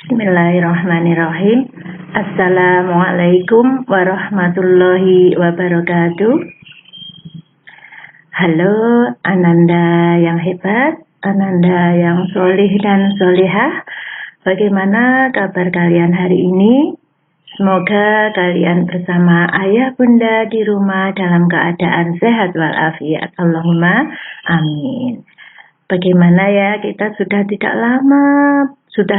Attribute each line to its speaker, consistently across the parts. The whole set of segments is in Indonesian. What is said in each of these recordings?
Speaker 1: Bismillahirrahmanirrahim. Assalamualaikum warahmatullahi wabarakatuh. Halo Ananda yang hebat, Ananda yang solih dan solihah. Bagaimana kabar kalian hari ini? Semoga kalian bersama ayah bunda di rumah dalam keadaan sehat walafiat. Allahumma amin. Bagaimana ya, kita sudah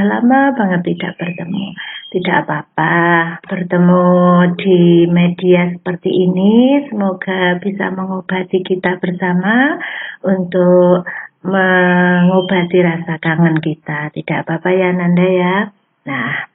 Speaker 1: lama banget tidak bertemu. Tidak apa-apa, bertemu di media seperti ini semoga bisa mengobati kita bersama untuk mengobati rasa kangen kita. Tidak apa-apa ya Nanda ya. Nah,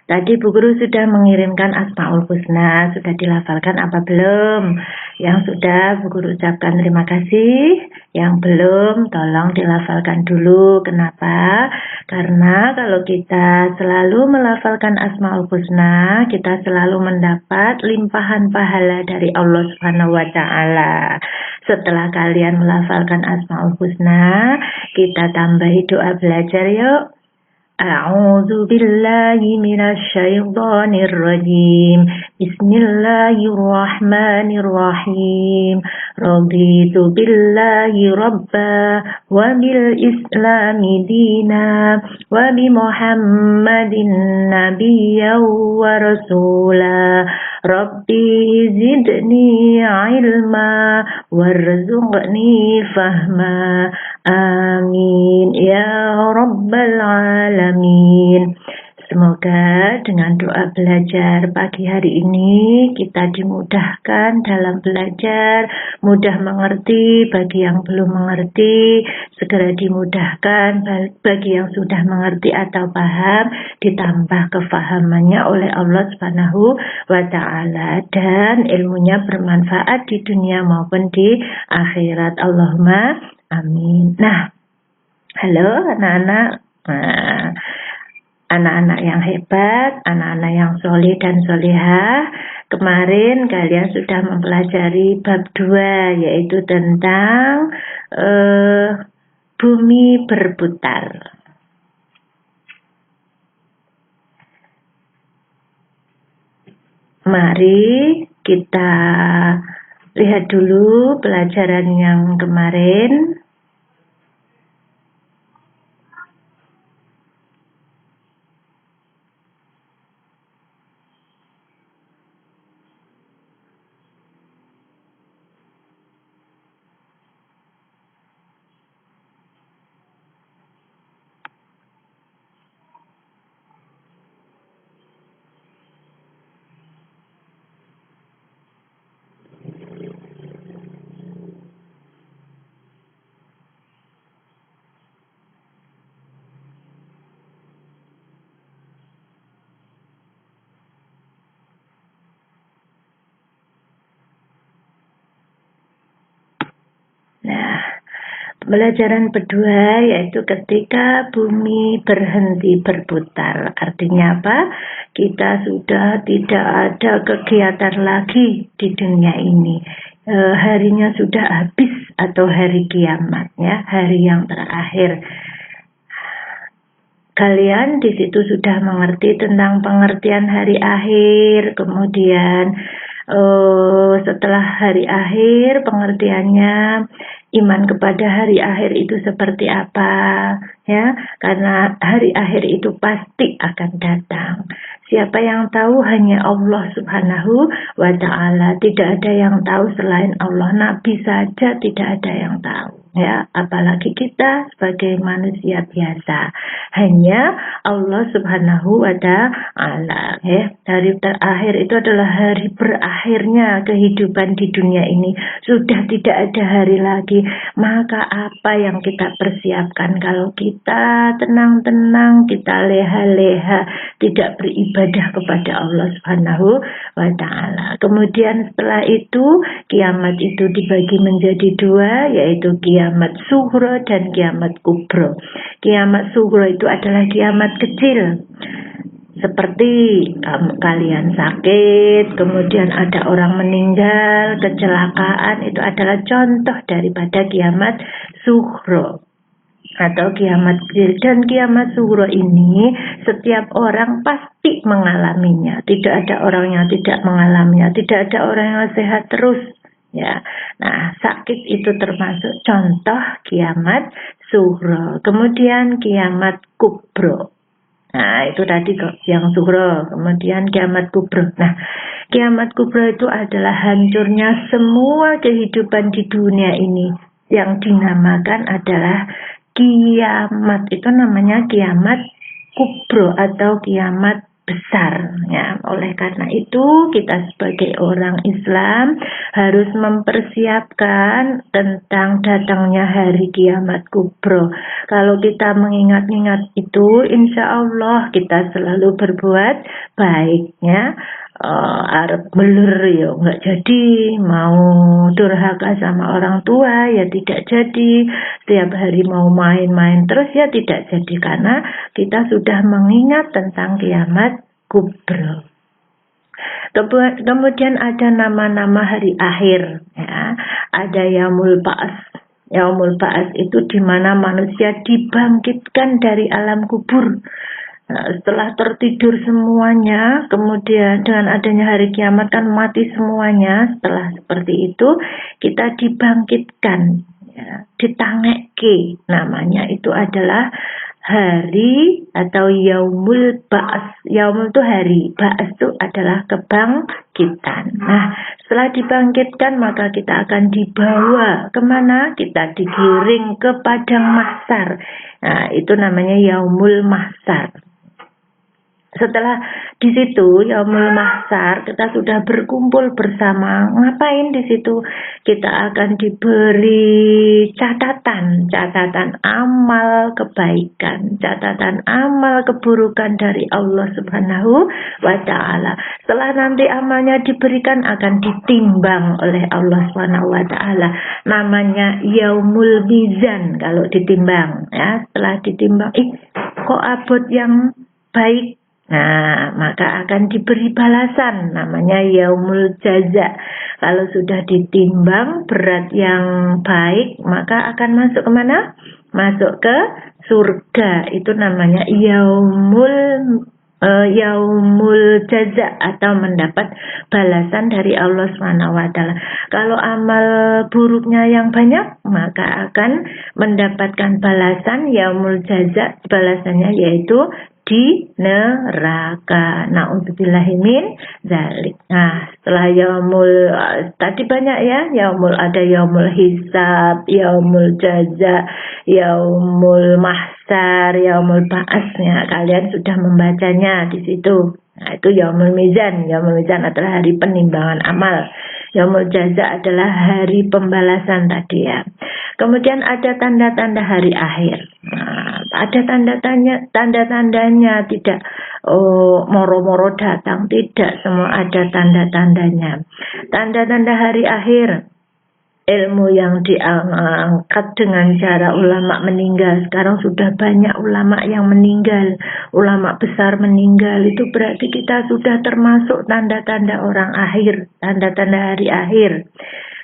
Speaker 1: tadi Bu Guru sudah mengirimkan Asmaul Husna, sudah dilafalkan apa belum? Yang sudah Bu Guru ucapkan terima kasih, yang belum tolong dilafalkan dulu. Kenapa? Karena kalau kita selalu melafalkan Asmaul Husna, kita selalu mendapat limpahan pahala dari Allah Subhanahu wa taala. Setelah kalian melafalkan Asmaul Husna, kita tambahi doa belajar yuk. A'udzu billahi minasy syaithanir rajim. Bismillahirrahmanirrahim. Raditu billahi rabba wa bil islami dina wa bi Muhammadin nabiyyan wa rasula. Rabbi zidni ilma warzuqni fahma. Amin ya rabbal alamin. Semoga dengan doa belajar pagi hari ini kita dimudahkan dalam belajar, mudah mengerti bagi yang belum mengerti, segera dimudahkan bagi yang sudah mengerti atau paham, ditambah kefahamannya oleh Allah Subhanahu wa taala dan ilmunya bermanfaat di dunia maupun di akhirat. Allahumma amin. Nah, halo anak-anak. Anak-anak yang hebat, anak-anak yang solih dan solihah. Kemarin kalian sudah mempelajari bab 2, yaitu tentang bumi berputar. Mari kita lihat dulu pelajaran yang kemarin. Pelajaran kedua yaitu ketika bumi berhenti berputar. Artinya apa? Kita sudah tidak ada kegiatan lagi di dunia ini. Harinya sudah habis atau hari kiamat ya, hari yang terakhir. Kalian di situ sudah mengerti tentang pengertian hari akhir, kemudian setelah hari akhir pengertiannya iman kepada hari akhir itu seperti apa ya, karena hari akhir itu pasti akan datang. Siapa yang tahu? Hanya Allah Subhanahu wa taala. Tidak ada yang tahu selain Allah. Nabi saja tidak ada yang tahu ya, apalagi kita sebagai manusia biasa. Hanya Allah Subhanahu wa taala ya. Hari terakhir itu adalah hari berakhirnya kehidupan di dunia ini. Sudah tidak ada hari lagi. Maka apa yang kita persiapkan kalau kita tenang-tenang, kita leha-leha, tidak beribadah kepada Allah Subhanahu wa taala. Kemudian setelah itu kiamat itu dibagi menjadi 2, yaitu kiamat sughra dan kiamat kubra. Kiamat sughra itu adalah kiamat kecil, seperti kalian sakit, kemudian ada orang meninggal, kecelakaan, itu adalah contoh daripada kiamat sughra. atau kiamat kecil. Dan kiamat sughra ini setiap orang pasti mengalaminya. Tidak ada orang yang tidak mengalaminya, tidak ada orang yang sehat terus. Ya, nah sakit itu termasuk contoh kiamat sughra. Kemudian kiamat kubro. Nah itu tadi yang sughra. Kemudian kiamat kubro. Nah kiamat kubro itu adalah hancurnya semua kehidupan di dunia ini. Yang dinamakan adalah kiamat. Itu namanya kiamat kubro atau kiamat besar ya. Oleh karena itu kita sebagai orang Islam harus mempersiapkan tentang datangnya hari kiamat kubro. Kalau kita mengingat-ingat itu, insya Allah kita selalu berbuat baik ya. Arep beler ya nggak jadi, mau durhaka sama orang tua ya tidak jadi, setiap hari mau main-main terus ya tidak jadi, karena kita sudah mengingat tentang kiamat kubro. Kemudian ada nama-nama hari akhir ya. Ada Yaumul Ba'ats. Yaumul Ba'ats itu di mana manusia dibangkitkan dari alam kubur. Nah, setelah tertidur semuanya, kemudian dengan adanya hari kiamat kan mati semuanya. Setelah seperti itu kita dibangkitkan ya, ditangeke, namanya itu adalah hari atau Yaumul Ba'ats. Yaumul itu hari, Ba'ats itu adalah kebangkitan. Nah setelah dibangkitkan maka kita akan dibawa kemana? Kita digiring ke padang mahsyar. Nah itu namanya Yaumul Mahsyar. Setelah di situ Yaumul Mahsyar kita sudah berkumpul bersama. Ngapain di situ? Kita akan diberi catatan amal kebaikan, catatan amal keburukan dari Allah Subhanahu wa taala. Setelah nanti amalnya diberikan akan ditimbang oleh Allah Subhanahu wa taala. Namanya Yaumul Mizan kalau ditimbang ya. Setelah ditimbang, kok abot yang baik. Nah, maka akan diberi balasan, namanya Yaumul Jaza. Kalau sudah ditimbang berat yang baik, maka akan masuk kemana? Masuk ke surga. Itu namanya Yaumul Jaza atau mendapat balasan dari Allah SWT. Kalau amal buruknya yang banyak, maka akan mendapatkan balasan Yaumul Jaza. Balasannya yaitu di neraka. Na'udzubillahi min dzalik. Nah, setelah yaumul tadi banyak ya, ada yaumul hisab, yaumul jaza, yaumul mahsyar, yaumul ba'atsnya. Kalian sudah membacanya di situ. Nah, itu yaumul mizan. Yaumul mizan adalah hari penimbangan amal. Yaumul jaza adalah hari pembalasan tadi ya. Kemudian ada tanda-tanda hari akhir. Nah, ada tanda-tandanya, tidak moro-moro datang, tidak, semua ada tanda-tandanya. Tanda-tanda hari akhir, ilmu yang diangkat dengan cara ulama meninggal. Sekarang sudah banyak ulama yang meninggal, ulama besar meninggal. Itu berarti kita sudah termasuk tanda-tanda orang akhir, tanda-tanda hari akhir.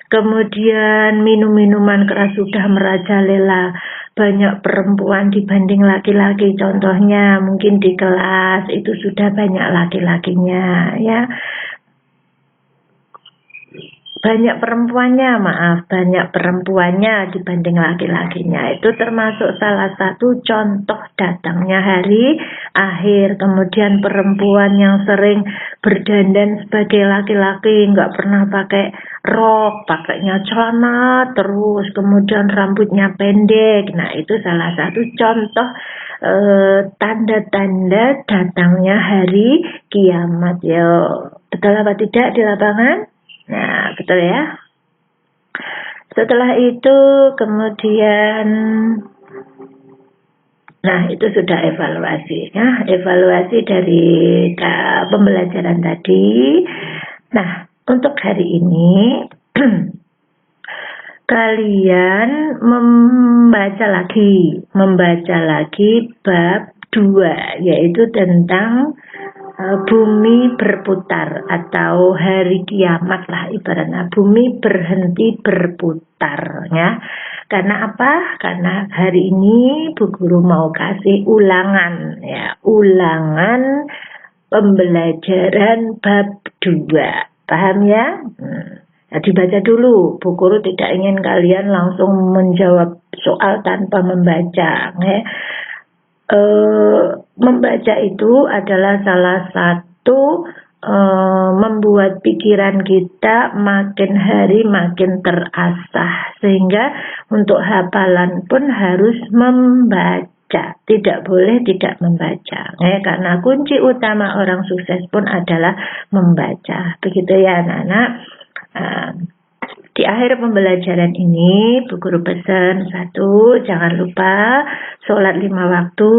Speaker 1: Kemudian minum-minuman keras sudah merajalela, banyak perempuan dibanding laki-laki. Contohnya mungkin di kelas itu sudah banyak laki-lakinya ya. Banyak perempuannya dibanding laki-lakinya. Itu termasuk salah satu contoh datangnya hari akhir. Kemudian perempuan yang sering berdandan sebagai laki-laki, nggak pernah pakai rok, pakainya celana terus, kemudian rambutnya pendek. Nah itu salah satu contoh tanda-tanda datangnya hari kiamat ya. Betul apa tidak di lapangan? Nah, betul ya. Setelah itu kemudian, nah itu sudah evaluasi ya, evaluasi dari pembelajaran tadi. Nah, untuk hari ini kalian membaca lagi bab 2, yaitu tentang bumi berputar atau hari kiamat lah ibaratnya, bumi berhenti berputar ya. Karena apa? Karena hari ini Bu Guru mau kasih ulangan ya, ulangan pembelajaran bab 2. Paham ya? Nah, dibaca dulu. Bu Guru tidak ingin kalian langsung menjawab soal tanpa membaca. Ya. Membaca itu adalah salah satu membuat pikiran kita makin hari makin terasah, sehingga untuk hafalan pun harus membaca, tidak boleh tidak membaca karena kunci utama orang sukses pun adalah membaca. Begitu ya anak-anak. Di akhir pembelajaran ini Bu Guru pesan, 1, jangan lupa sholat 5 waktu,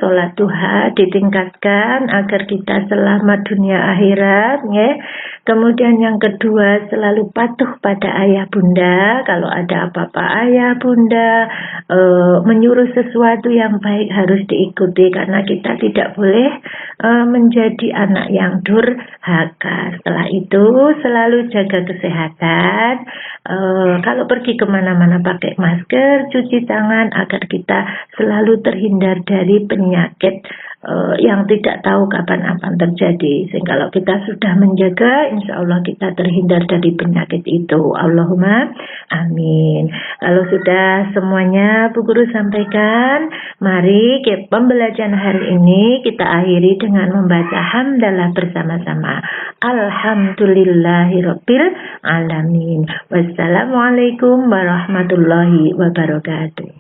Speaker 1: sholat duha ditingkatkan agar kita selamat dunia akhirat ya. Kemudian yang kedua, selalu patuh pada ayah bunda. Kalau ada apa-apa ayah bunda menyuruh sesuatu yang baik harus diikuti, karena kita tidak boleh menjadi anak yang durhaka. Setelah itu selalu jaga kesehatan. Kalau pergi kemana-mana pakai masker, cuci tangan agar kita selalu terhindar dari penyakit yang tidak tahu kapan akan terjadi. Sehingga kalau kita sudah menjaga, insya Allah kita terhindar dari penyakit itu. Allahumma amin. Kalau sudah semuanya Bu Guru sampaikan, mari ke pembelajaran hari ini kita akhiri dengan membaca hamdalah bersama-sama. Alhamdulillahirabbil alamin. Wassalamualaikum warahmatullahi wabarakatuh.